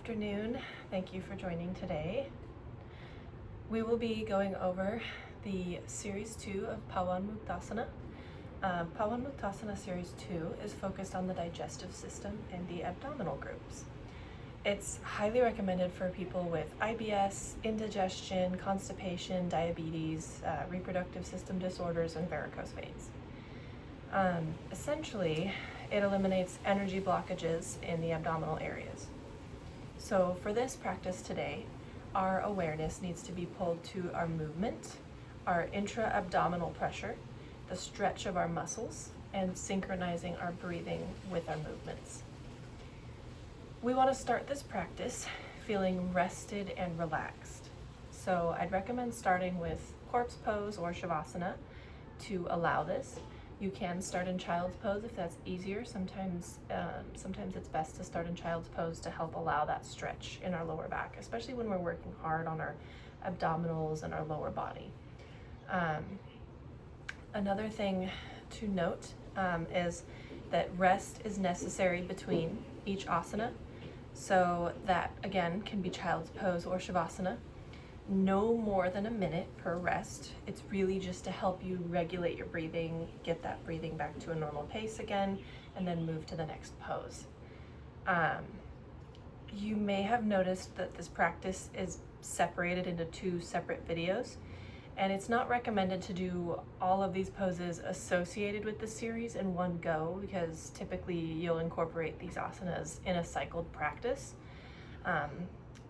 afternoon. Thank you for joining today. We will be going over the Series 2 of Pawanmuktasana. Pawanmuktasana Series 2 is focused on the digestive system and the abdominal groups. It's highly recommended for people with IBS, indigestion, constipation, diabetes, reproductive system disorders, and varicose veins. Essentially, it eliminates energy blockages in the abdominal areas. So for this practice today, our awareness needs to be pulled to our movement, our intra-abdominal pressure, the stretch of our muscles, and synchronizing our breathing with our movements. We want to start this practice feeling rested and relaxed. So I'd recommend starting with corpse pose or shavasana to allow this. You can start in child's pose if that's easier. Sometimes it's best to start in child's pose to help allow that stretch in our lower back, especially when we're working hard on our abdominals and our lower body. Another thing to note is that rest is necessary between each asana. So that, again, can be child's pose or shavasana. No more than a minute per rest. It's really just to help you regulate your breathing, get that breathing back to a normal pace again, and then move to the next pose. You may have noticed that this practice is separated into two separate videos, and it's not recommended to do all of these poses associated with the series in one go, because typically you'll incorporate these asanas in a cycled practice.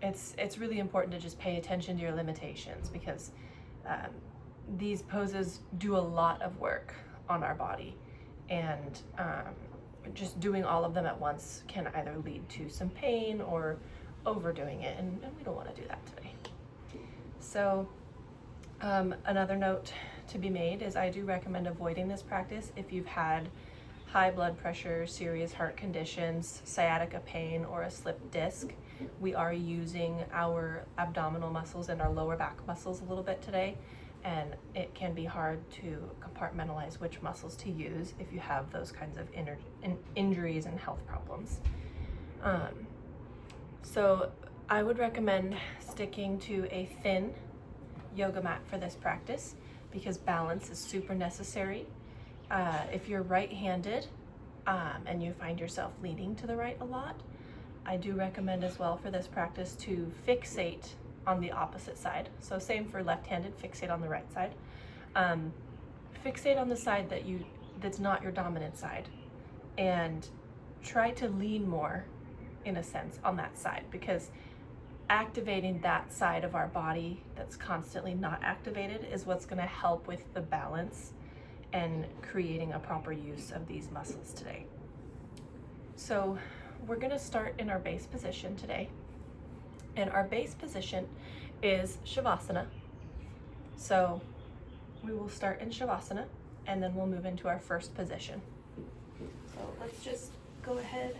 It's really important to just pay attention to your limitations, because these poses do a lot of work on our body, and just doing all of them at once can either lead to some pain or overdoing it, and we don't want to do that today. So another note to be made is I do recommend avoiding this practice if you've had high blood pressure, serious heart conditions, sciatica pain, or a slipped disc. We are using our abdominal muscles and our lower back muscles a little bit today, and it can be hard to compartmentalize which muscles to use if you have those kinds of injuries and health problems. So I would recommend sticking to a thin yoga mat for this practice, because balance is super necessary. If you're right-handed and you find yourself leaning to the right a lot, I do recommend as well for this practice to fixate on the opposite side. So same for left-handed, fixate on the right side. Fixate on the side that's not your dominant side, and try to lean more, in a sense, on that side, because activating that side of our body that's constantly not activated is what's going to help with the balance and creating a proper use of these muscles today. So we're going to start in our base position today, and our base position is shavasana. So we will start in shavasana, and then we'll move into our first position. So let's just go ahead,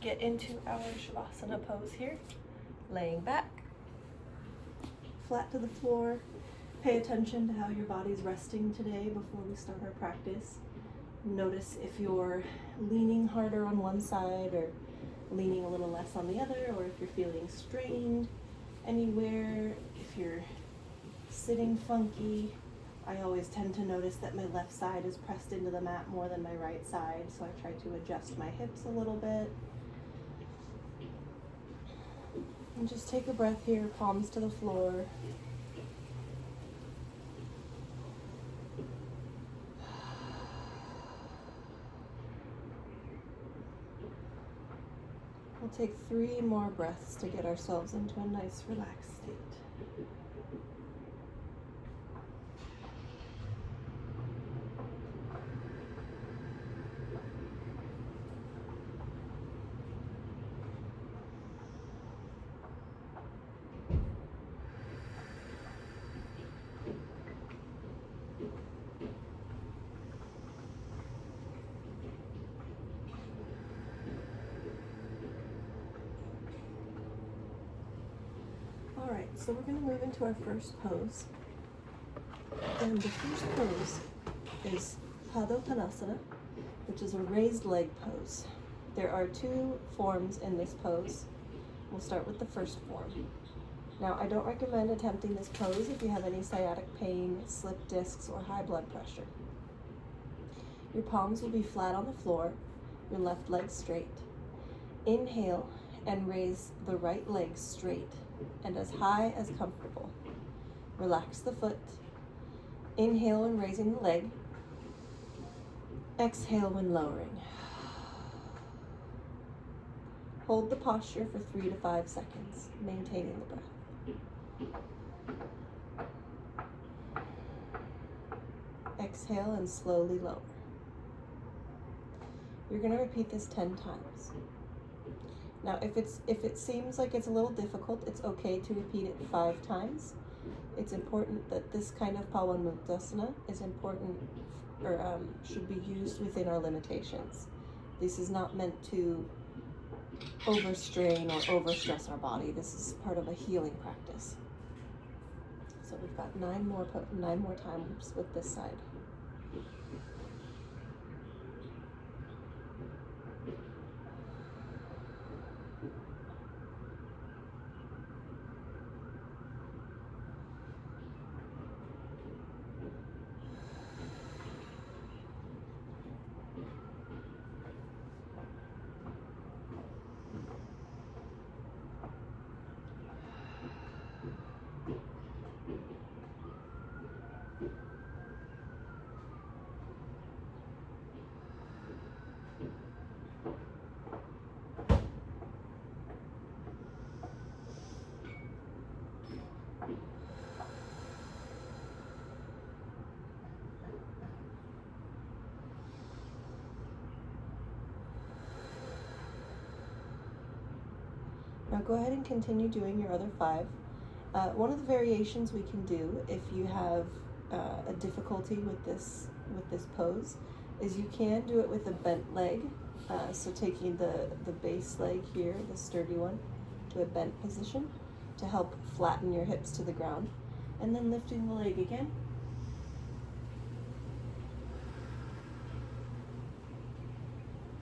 get into our shavasana pose here, laying back, flat to the floor. Pay attention to how your body's resting today before we start our practice. Notice if you're leaning harder on one side or leaning a little less on the other, or if you're feeling strained anywhere, if you're sitting funky. I always tend to notice that my left side is pressed into the mat more than my right side, so I try to adjust my hips a little bit. And just take a breath here, palms to the floor. We'll take 3 more breaths to get ourselves into a nice relaxed state. Alright, so we're going to move into our first pose. And the first pose is Padottanasana, which is a raised leg pose. There are 2 forms in this pose. We'll start with the first form. Now, I don't recommend attempting this pose if you have any sciatic pain, slip discs, or high blood pressure. Your palms will be flat on the floor, your left leg straight. Inhale and raise the right leg straight and as high as comfortable. Relax the foot. Inhale when raising the leg. Exhale when lowering. Hold the posture for 3 to 5 seconds, maintaining the breath. Exhale and slowly lower. You're going to repeat this 10 times. Now, if it seems like it's a little difficult, it's okay to repeat it 5 times. It's important that this kind of Pawanmukta is important, or should be used within our limitations. This is not meant to overstrain or overstress our body. This is part of a healing practice. So we've got 9 more times with this side. Now go ahead and continue doing your other 5. One of the variations we can do if you have a difficulty with this pose is you can do it with a bent leg. So taking the base leg here, the sturdy one, to a bent position to help flatten your hips to the ground, and then lifting the leg again.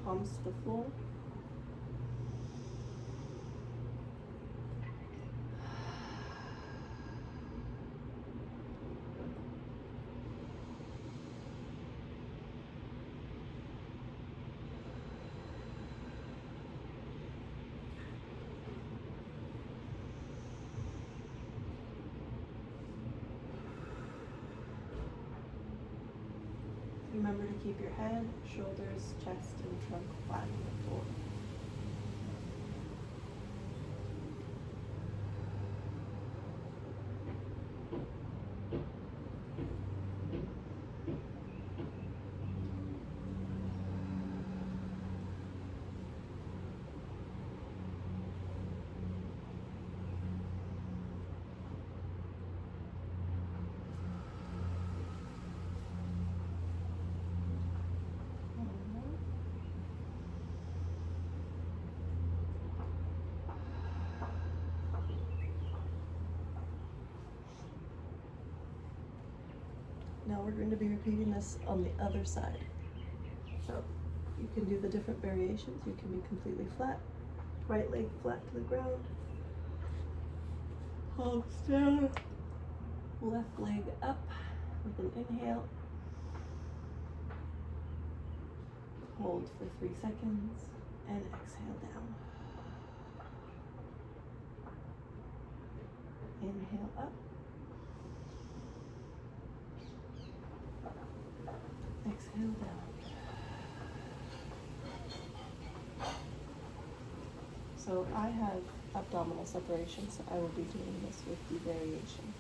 Palms to the floor. Remember to keep your head, shoulders, chest, and trunk flat on the floor. Now we're going to be repeating this on the other side. So you can do the different variations. You can be completely flat, right leg flat to the ground, palms down, left leg up with an inhale. Hold for 3 seconds and exhale down. Inhale up. Exhale down. So I have abdominal separation, so I will be doing this with the variation.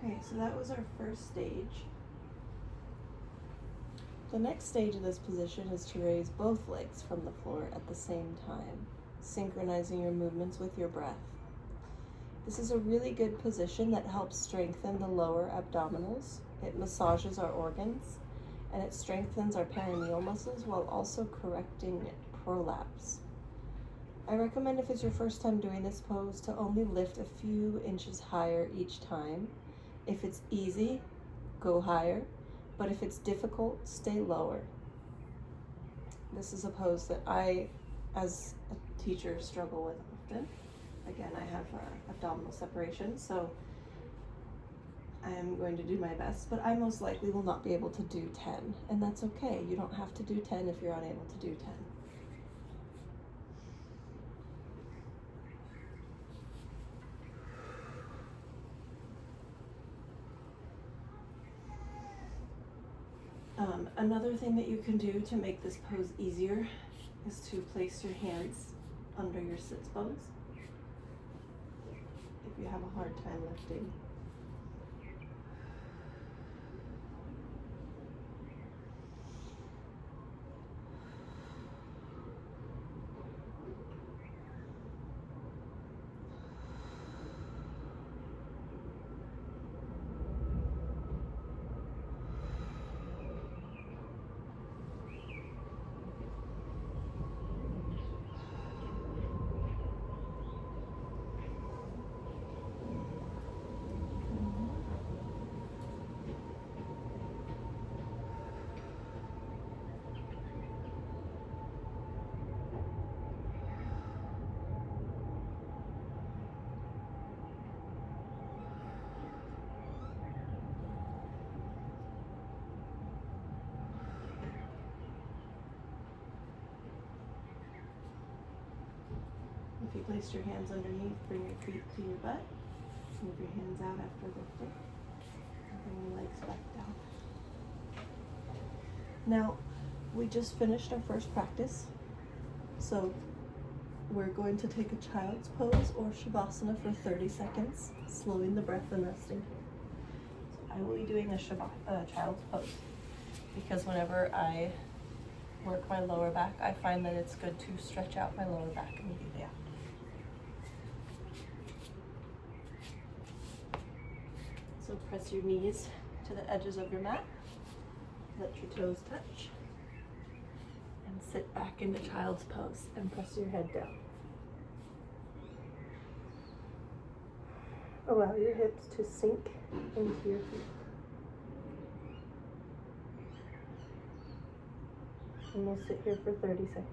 Okay, so that was our first stage. The next stage of this position is to raise both legs from the floor at the same time, synchronizing your movements with your breath. This is a really good position that helps strengthen the lower abdominals. It massages our organs, and it strengthens our perineal muscles while also correcting prolapse. I recommend, if it's your first time doing this pose, to only lift a few inches higher each time. If it's easy, go higher, but if it's difficult, stay lower. This is a pose that I, as a teacher, struggle with often. Again, I have abdominal separation, so I am going to do my best, but I most likely will not be able to do 10, and that's okay. You don't have to do 10 if you're unable to do 10. Another thing that you can do to make this pose easier is to place your hands under your sits bones if you have a hard time lifting. If you placed your hands underneath, bring your feet to your butt. Move your hands out after lifting. And bring your legs back down. Now, we just finished our first practice. So we're going to take a child's pose or Shavasana for 30 seconds, slowing the breath and resting. So I will be doing a child's pose because whenever I work my lower back, I find that it's good to stretch out my lower back immediately after. So press your knees to the edges of your mat, let your toes touch, and sit back into child's pose and press your head down. Allow your hips to sink into your feet. And we'll sit here for 30 seconds.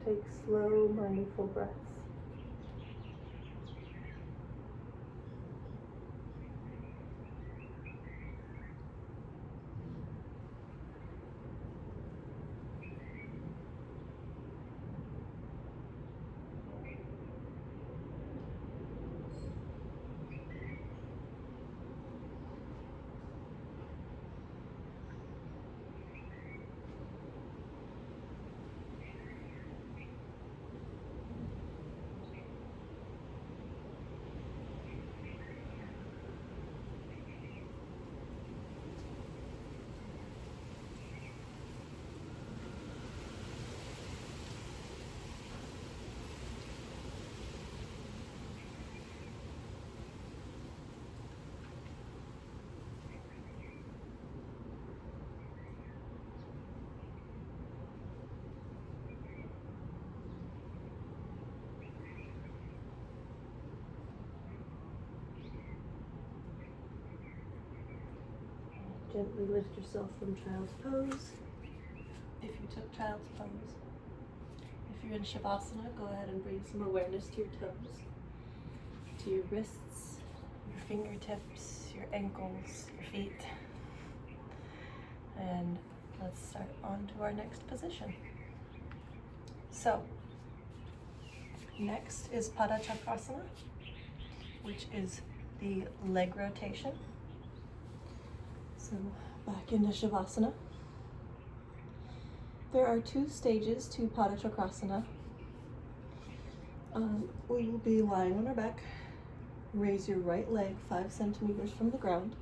Take slow, mindful breaths. Gently lift yourself from child's pose. If you took child's pose. If you're in Shavasana, go ahead and bring some awareness to your toes, to your wrists, your fingertips, your ankles, your feet. And let's start on to our next position. So, next is Pada Chakrasana, which is the leg rotation. So back into Shavasana. There are two stages to Pada Chakrasana. We will be lying on our back. Raise your right leg 5 centimeters from the ground,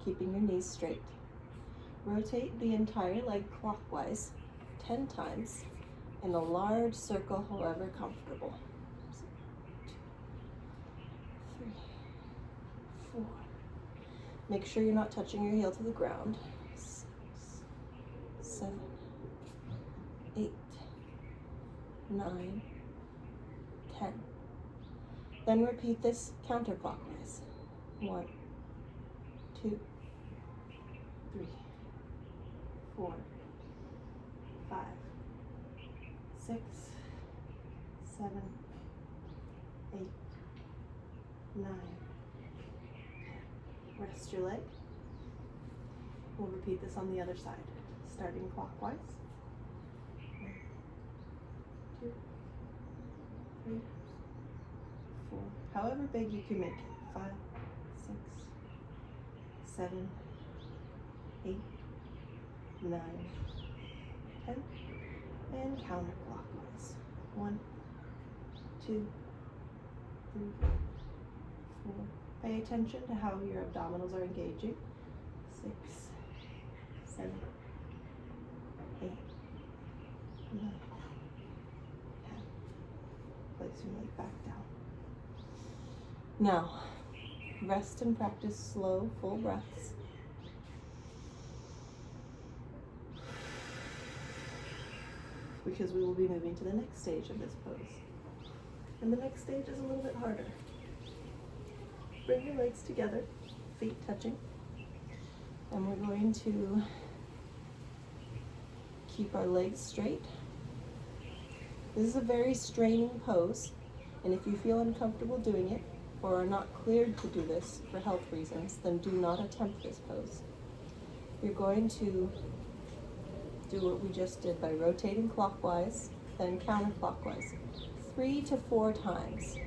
keeping your knees straight. Rotate the entire leg clockwise 10 times in a large circle, however comfortable. 2, 3, 4. Make sure you're not touching your heel to the ground. 6, 7, 8, 9, 10. Then repeat this counterclockwise. 1, 2, 3, 4, 5, 6, 7, 8, 9. Rest your leg. We'll repeat this on the other side, starting clockwise. 1, 2, 3, 4. However big you can make it. 5, 6, 7, 8, 9, 10. And counterclockwise. 1, 2, 3, 4. Pay attention to how your abdominals are engaging. 6, 7, 8, 9, 10. Place your leg back down. Now, rest and practice slow, full breaths. Because we will be moving to the next stage of this pose. And the next stage is a little bit harder. Bring your legs together, feet touching. And we're going to keep our legs straight. This is a very straining pose, and if you feel uncomfortable doing it, or are not cleared to do this for health reasons, then do not attempt this pose. You're going to do what we just did by rotating clockwise, then counterclockwise, 3 to 4 times,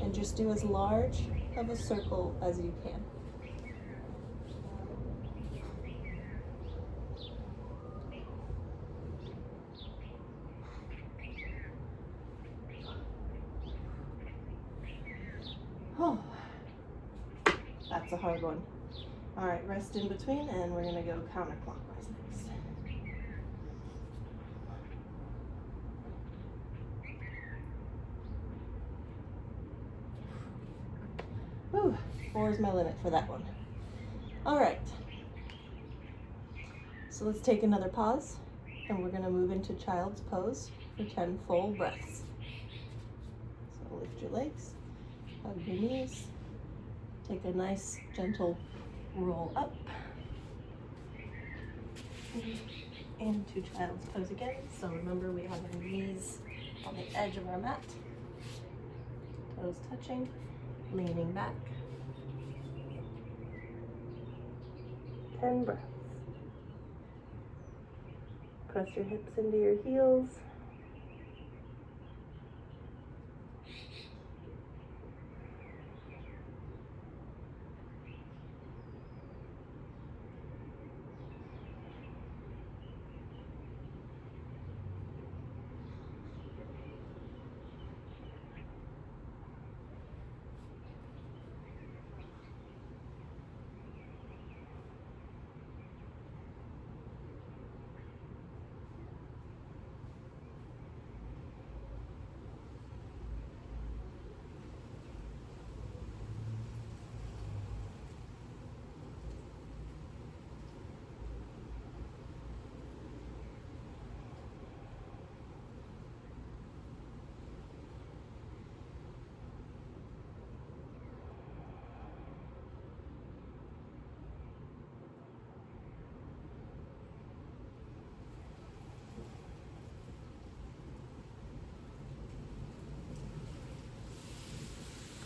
and just do as large of a circle as you can. Oh, that's a hard one. All right, rest in between, and we're gonna go counterclockwise next. Whew, 4 is my limit for that one. All right, so let's take another pause, and we're gonna move into child's pose for 10 full breaths. So lift your legs, hug your knees, take a nice gentle roll up, into child's pose again. So remember, we have our knees on the edge of our mat, toes touching, leaning back. 10 breaths. Press your hips into your heels.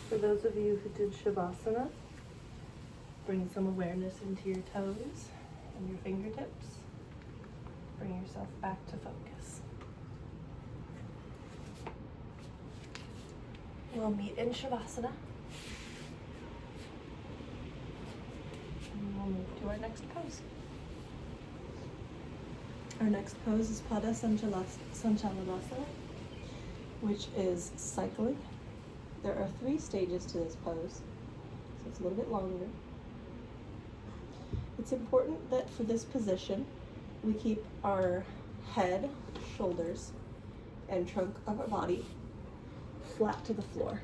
For those of you who did Shavasana, bring some awareness into your toes and your fingertips. Bring yourself back to focus. We'll meet in Shavasana. And we'll move to our next pose. Our next pose is Pada Sanchalavasana. which is cycling. There are 3 stages to this pose, so it's a little bit longer. It's important that for this position, we keep our head, shoulders, and trunk of our body flat to the floor.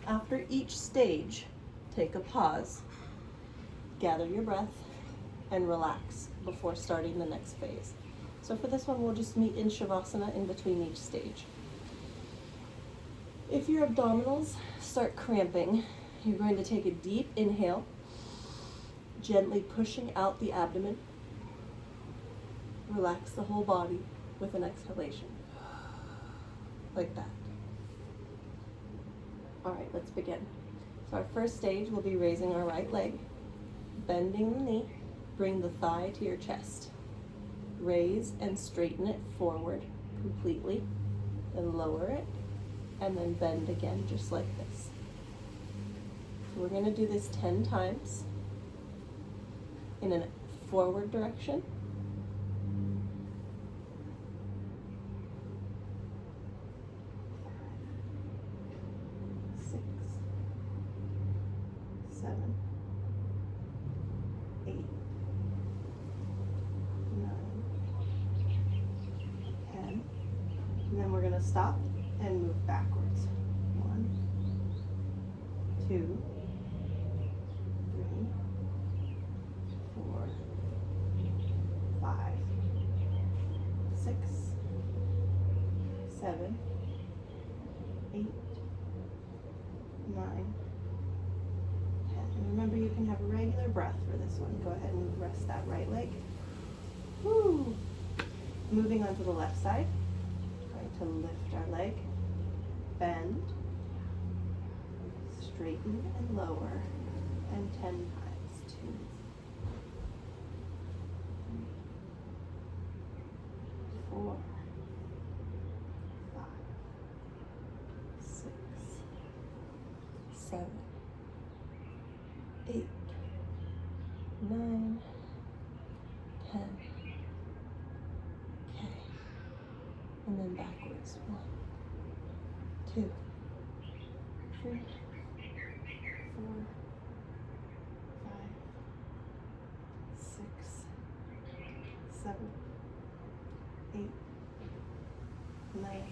After each stage, take a pause, gather your breath, and relax before starting the next phase. So for this one, we'll just meet in Shavasana in between each stage. If your abdominals start cramping, you're going to take a deep inhale, gently pushing out the abdomen. Relax the whole body with an exhalation, like that. All right, let's begin. So our first stage will be raising our right leg, bending the knee, bring the thigh to your chest. Raise and straighten it forward completely, then lower it, and then bend again, just like this. So we're gonna do this 10 times in a forward direction. 6, 7, 8, 9, 10. And then we're going to stop and move backwards. 1, 2, 3, 4, 5, 6, 7, 8, 9, 10. And remember, you can have a regular breath for this one. Go ahead and rest that right leg. Woo! Moving on to the left side. Going to lift our leg, bend, straighten and lower, and 10 times. 2, 4, 5, 6, 7, 8, 9, 10. Okay. And then backwards. 1, 2, 3, 4, 5, 6, 7, 8, 9.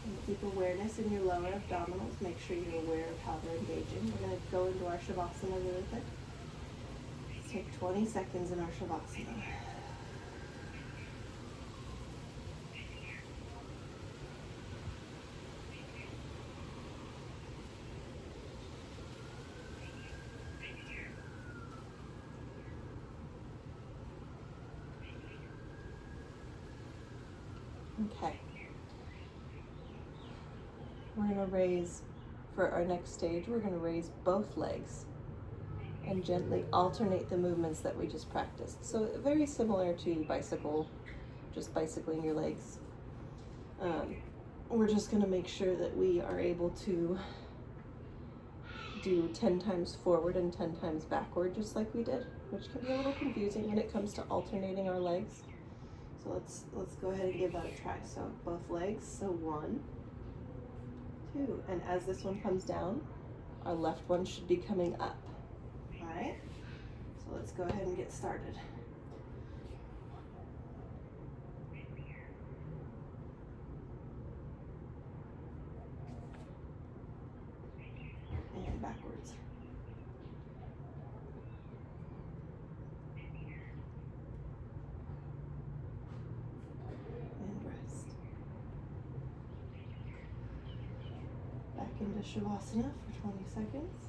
And keep awareness in your lower abdominals. Make sure you're aware of how they're engaging. We're going to go into our Shavasana really quick. Let's take 20 seconds in our Shavasana. Okay. We're going to raise, for our next stage, we're going to raise both legs and gently alternate the movements that we just practiced. So very similar to bicycle, just bicycling your legs. We're just going to make sure that we are able to do 10 times forward and 10 times backward, just like we did, which can be a little confusing when it comes to alternating our legs. So let's go ahead and give that a try. So both legs, so 1, 2, and as this one comes down, our left one should be coming up. All right, so let's go ahead and get started. And backwards. And rest. Back into Shavasana for 20 seconds.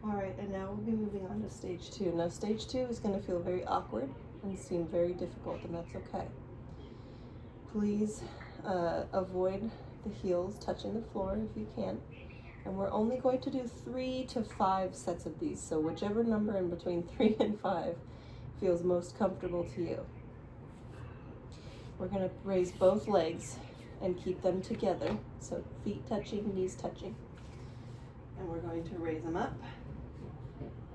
All right, and now we'll be moving on to stage 2. Now stage 2 is going to feel very awkward and seem very difficult, and that's okay. Please avoid the heels touching the floor if you can. And we're only going to do 3 to 5 sets of these, so whichever number in between 3 and 5 feels most comfortable to you. We're going to raise both legs and keep them together, so feet touching, knees touching. And we're going to raise them up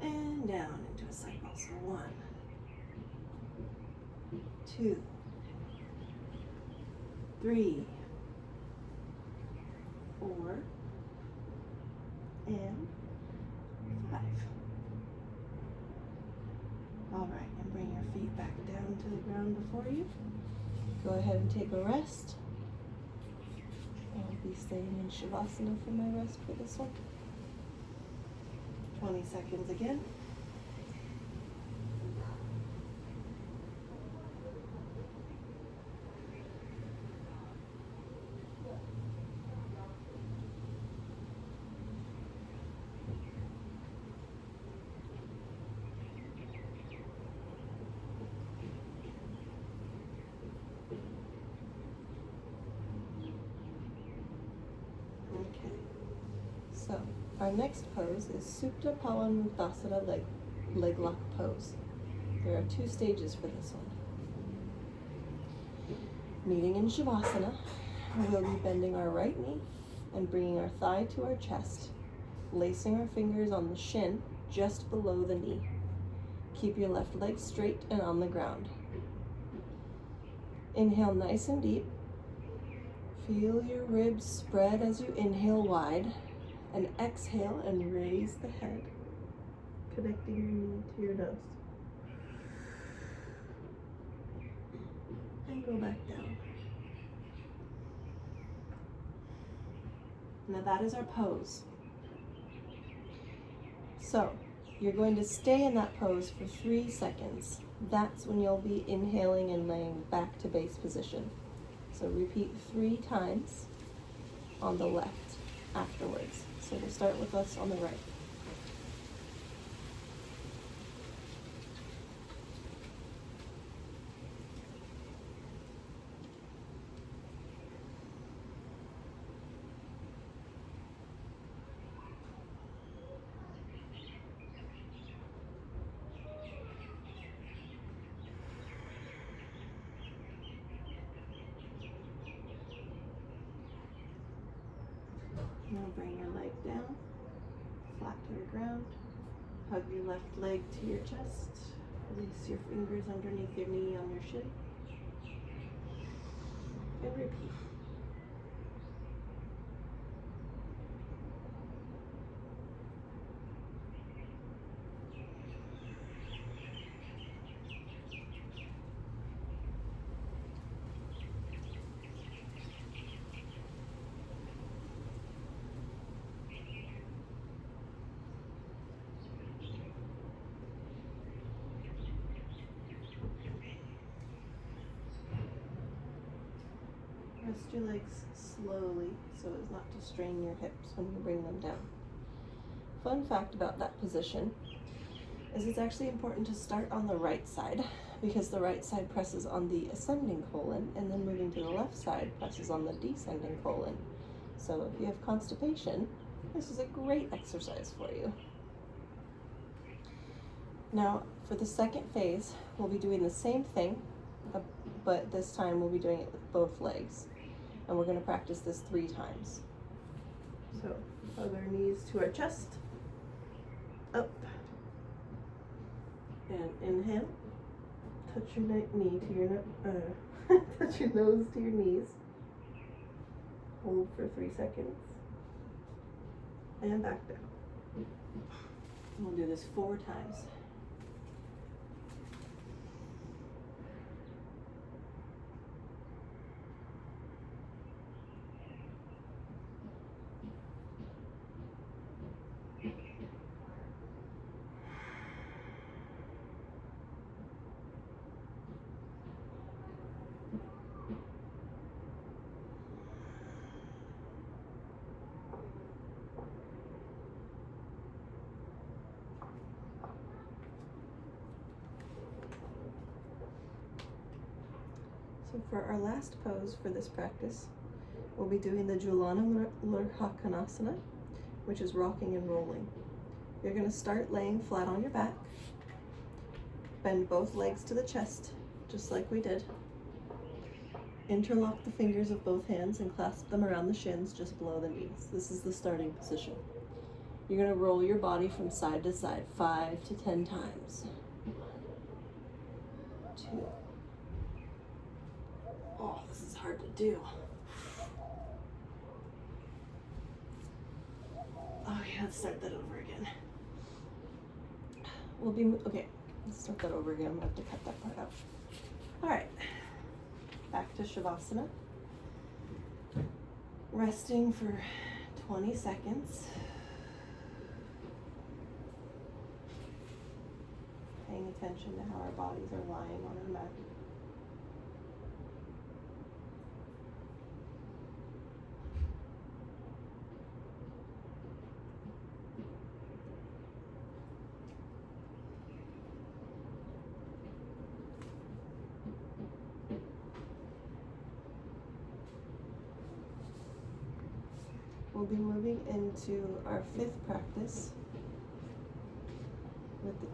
and down into a cycle. So 1, 2, 3, 4, and 5. All right, and bring your feet back down to the ground before you. Go ahead and take a rest. I'll be staying in Shavasana for my rest for this one. 20 seconds again. Okay, so our next pose is Supta Pawanmukta leg lock pose. There are 2 stages for this one. Meeting in Shavasana, we'll be bending our right knee and bringing our thigh to our chest, lacing our fingers on the shin just below the knee. Keep your left leg straight and on the ground. Inhale nice and deep. Feel your ribs spread as you inhale wide, and exhale and raise the head, connecting your knee to your nose. And go back down. Now that is our pose. So you're going to stay in that pose for 3 seconds. That's when you'll be inhaling and laying back to base position. So repeat 3 times on the left afterwards. So we'll start with us on the right. Now bring your leg down, flat to the ground. Hug your left leg to your chest. Release your fingers underneath your knee on your shin. And repeat. Rest your legs slowly so as not to strain your hips when you bring them down. Fun fact about that position is it's actually important to start on the right side because the right side presses on the ascending colon and then moving to the left side presses on the descending colon. So if you have constipation, this is a great exercise for you. Now for the second phase, we'll be doing the same thing, but this time we'll be doing it with both legs. And we're going to practice this 3 times. So hug our knees to our chest, up, and inhale. Touch your knee to your touch your nose to your knees. Hold for 3 seconds, and back down. We'll do this 4 times. So for our last pose for this practice, we'll be doing the Julana Lurhakanasana, which is rocking and rolling. You're going to start laying flat on your back. Bend both legs to the chest, just like we did. Interlock the fingers of both hands and clasp them around the shins just below the knees. This is the starting position. You're going to roll your body from side to side 5 to 10 times. 2. Oh, this is hard to do. Oh yeah, let's start that over again. Okay, let's start that over again. I'm gonna have to cut that part out. All right, back to Shavasana. Resting for 20 seconds. Paying attention to how our bodies are lying on our mat. We'll be moving into our 5th practice,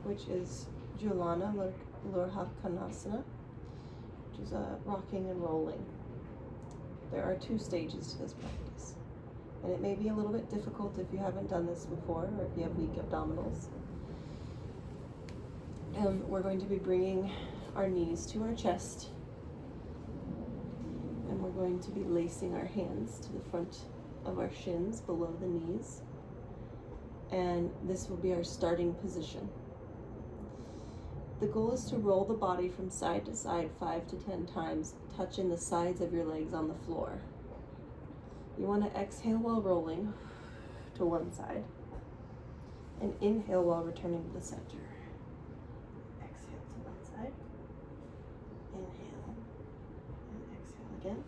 which is Julana Lurhakanasana, which is rocking and rolling. There are 2 stages to this practice, and it may be a little bit difficult if you haven't done this before or if you have weak abdominals. We're going to be bringing our knees to our chest, and we're going to be lacing our hands to the front of our shins below the knees, and this will be our starting position. The goal is to roll the body from side to side 5 to 10 times, touching the sides of your legs on the floor. You want to exhale while rolling to one side and inhale while returning to the center. Exhale to one side, inhale, and exhale again.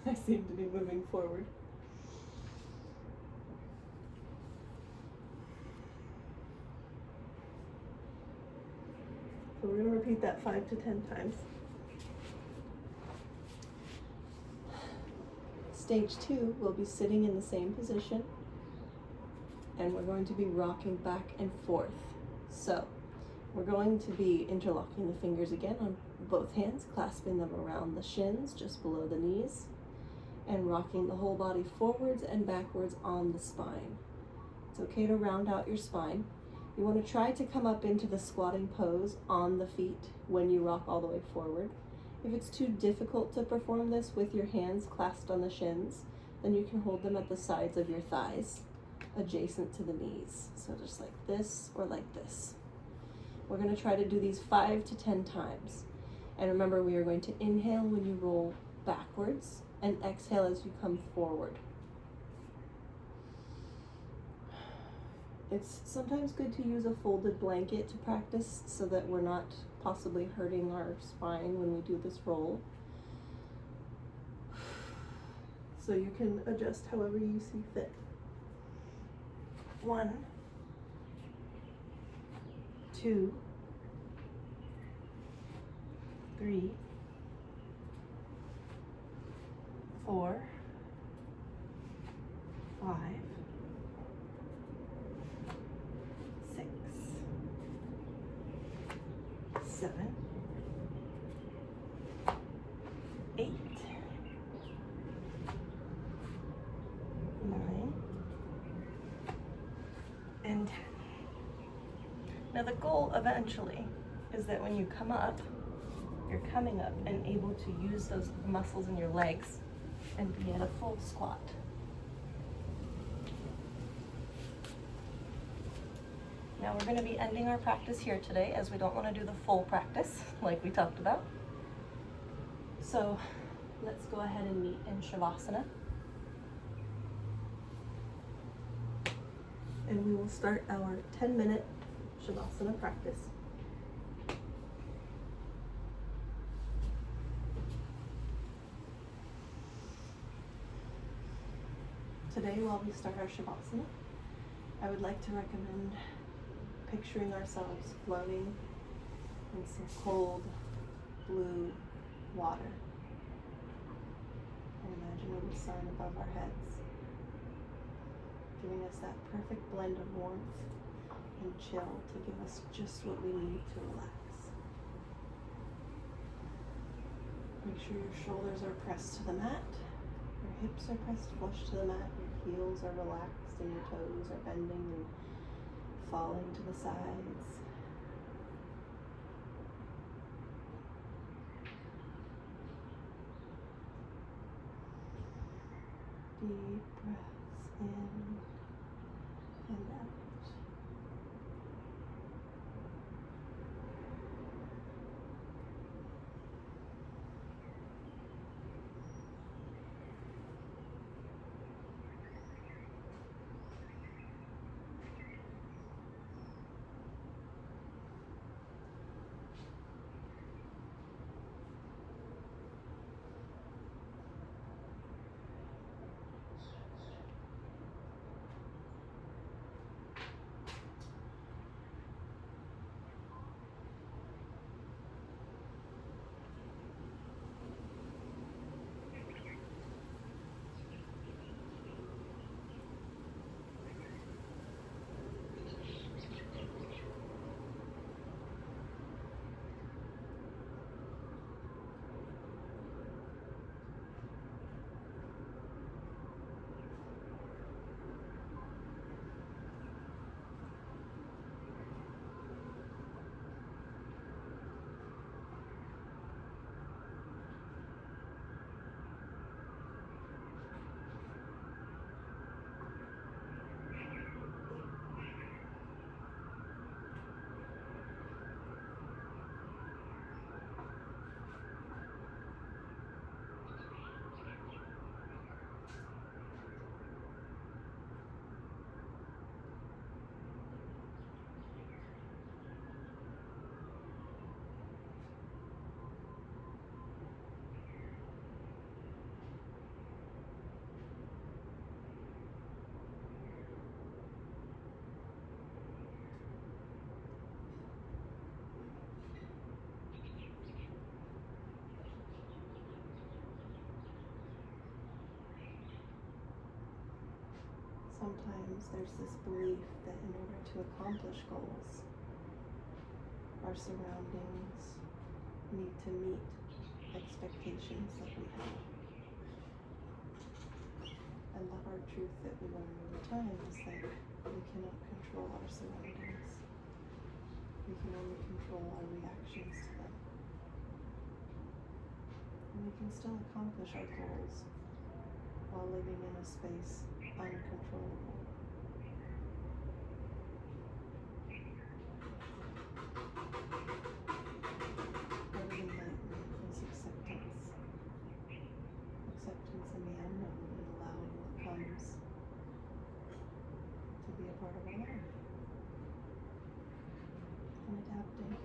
I seem to be moving forward. So we're going to repeat that 5 to 10 times. Stage 2, we'll be sitting in the same position, and we're going to be rocking back and forth. So we're going to be interlocking the fingers again on both hands, clasping them around the shins just below the knees, and rocking the whole body forwards and backwards on the spine. It's okay to round out your spine. You want to try to come up into the squatting pose on the feet when you rock all the way forward. If it's too difficult to perform this with your hands clasped on the shins, then you can hold them at the sides of your thighs, adjacent to the knees. So just like this or like this. We're going to try to do these 5 to 10 times. And remember, we are going to inhale when you roll backwards and exhale as you come forward. It's sometimes good to use a folded blanket to practice so that we're not possibly hurting our spine when we do this roll. So you can adjust however you see fit. 1, 2, 3, 4, 5, 6, 7, 8, 9, and 10. Now the goal eventually is that when you come up, you're coming up and able to use those muscles in your legs and be at a full squat. Now we're going to be ending our practice here today, as we don't want to do the full practice like we talked about. So let's go ahead and meet in Shavasana. And we will start our 10-minute Shavasana practice. today, while we start our Shavasana, I would like to recommend picturing ourselves floating in some cold blue water. And imagining the sun above our heads, giving us that perfect blend of warmth and chill to give us just what we need to relax. Make sure your shoulders are pressed to the mat, your hips are pressed flush to the mat, your heels are relaxed and your toes are bending and falling to the sides. Deep breaths in and out. Sometimes there's this belief that in order to accomplish goals, our surroundings need to meet expectations that we have. And the hard truth that we learn over time is that we cannot control our surroundings. We can only control our reactions to them. And we can still accomplish our goals while living in a space uncontrollable. Part of enlightenment is acceptance. Acceptance in the unknown and allowing what comes to be a part of our life. And adapting.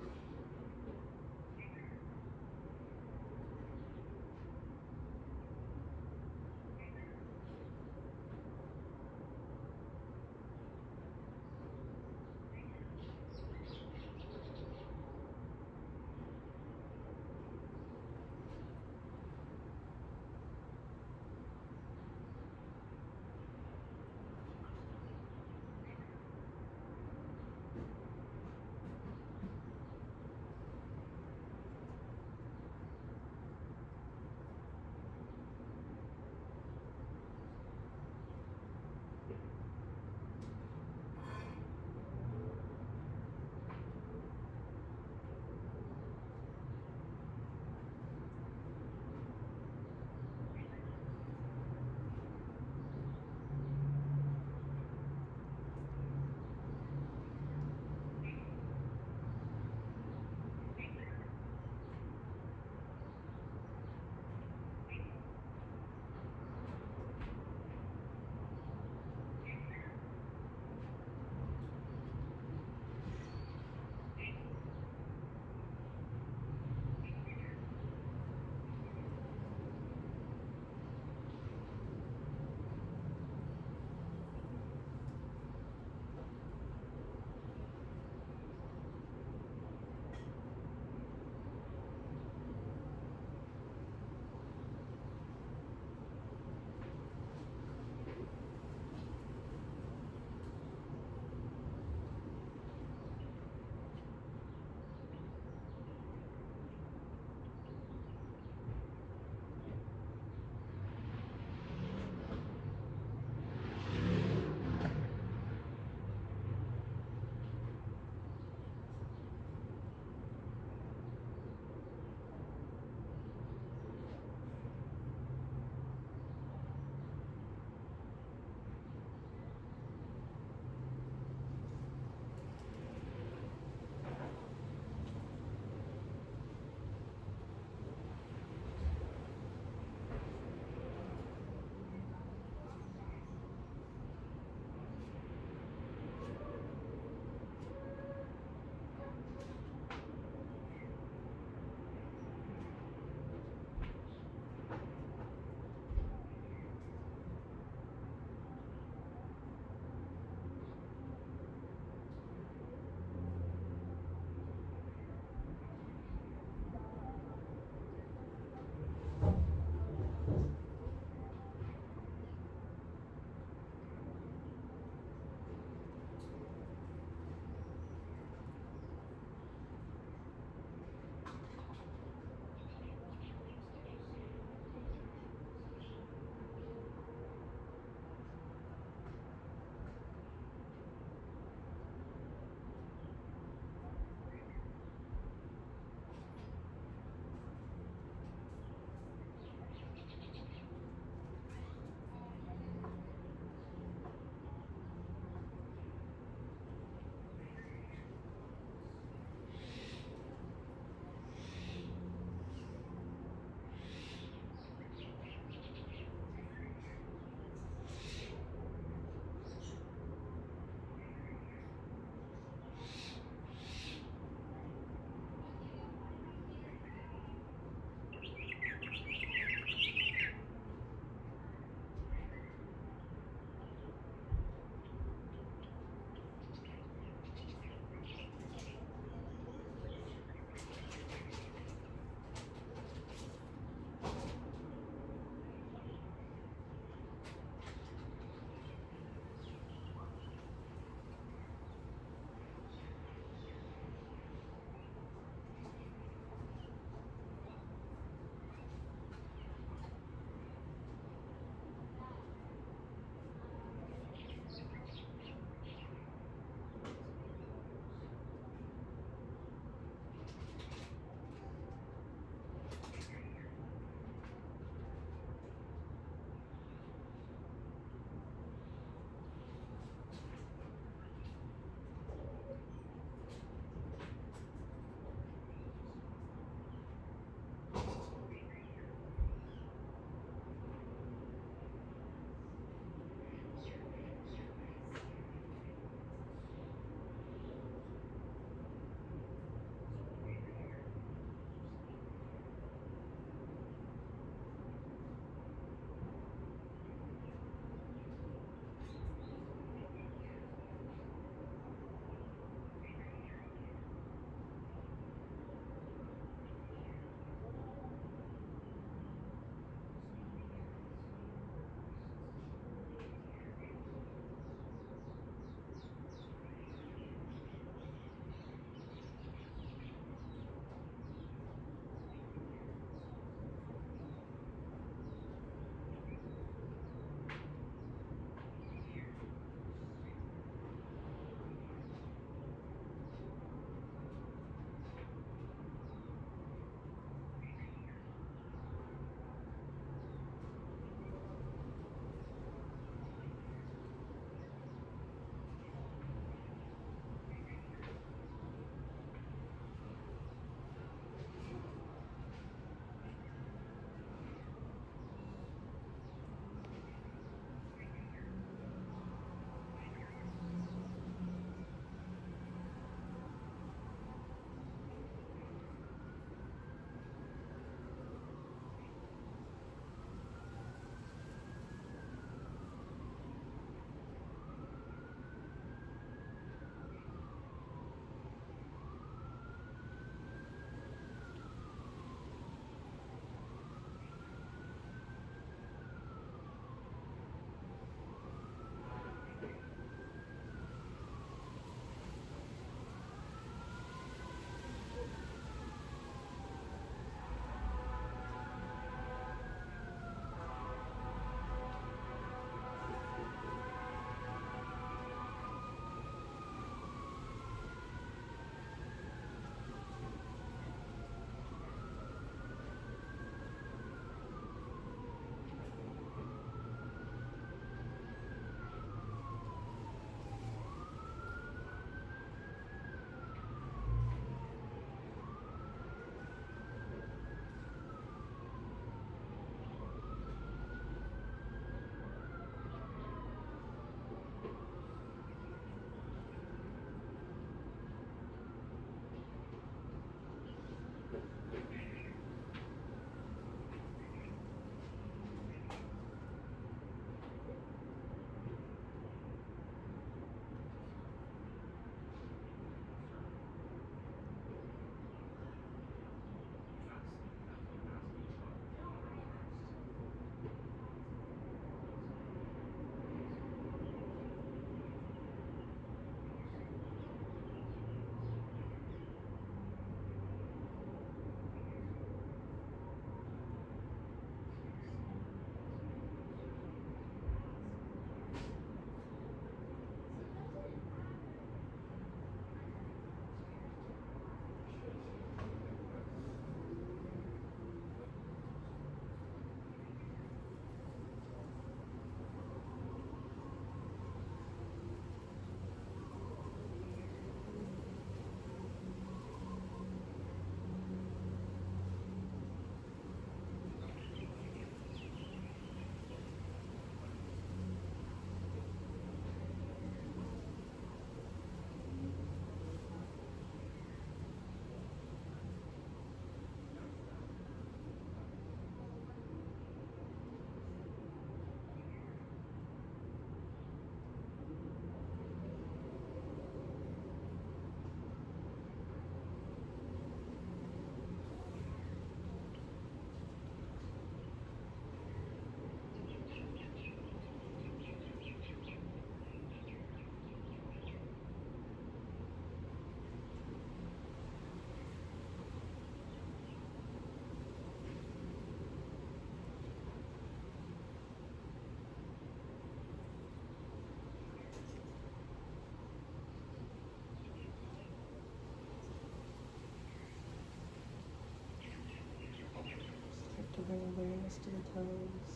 Bring awareness to the toes.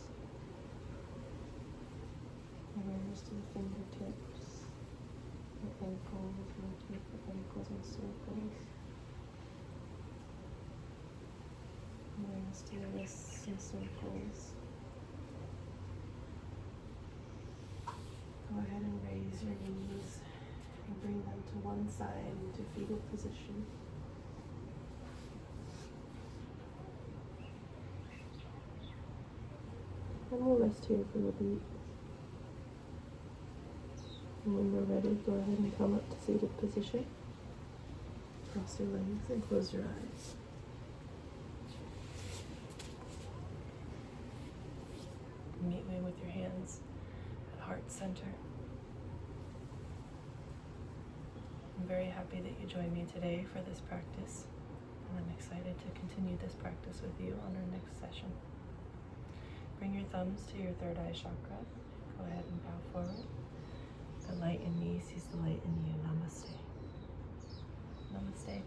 Awareness to the fingertips. The ankles. Rotate the ankles in circles. Awareness to the wrists in circles. Go ahead and raise your knees and bring them to one side into fetal position. And we'll rest here for a beat. And when we're ready, go ahead and come up to seated position. Cross your legs and close your eyes. Meet me with your hands at heart center. I'm very happy that you joined me today for this practice, and I'm excited to continue this practice with you on our next session. Bring your thumbs to your third eye chakra. Go ahead and bow forward. The light in me sees the light in you. Namaste. Namaste.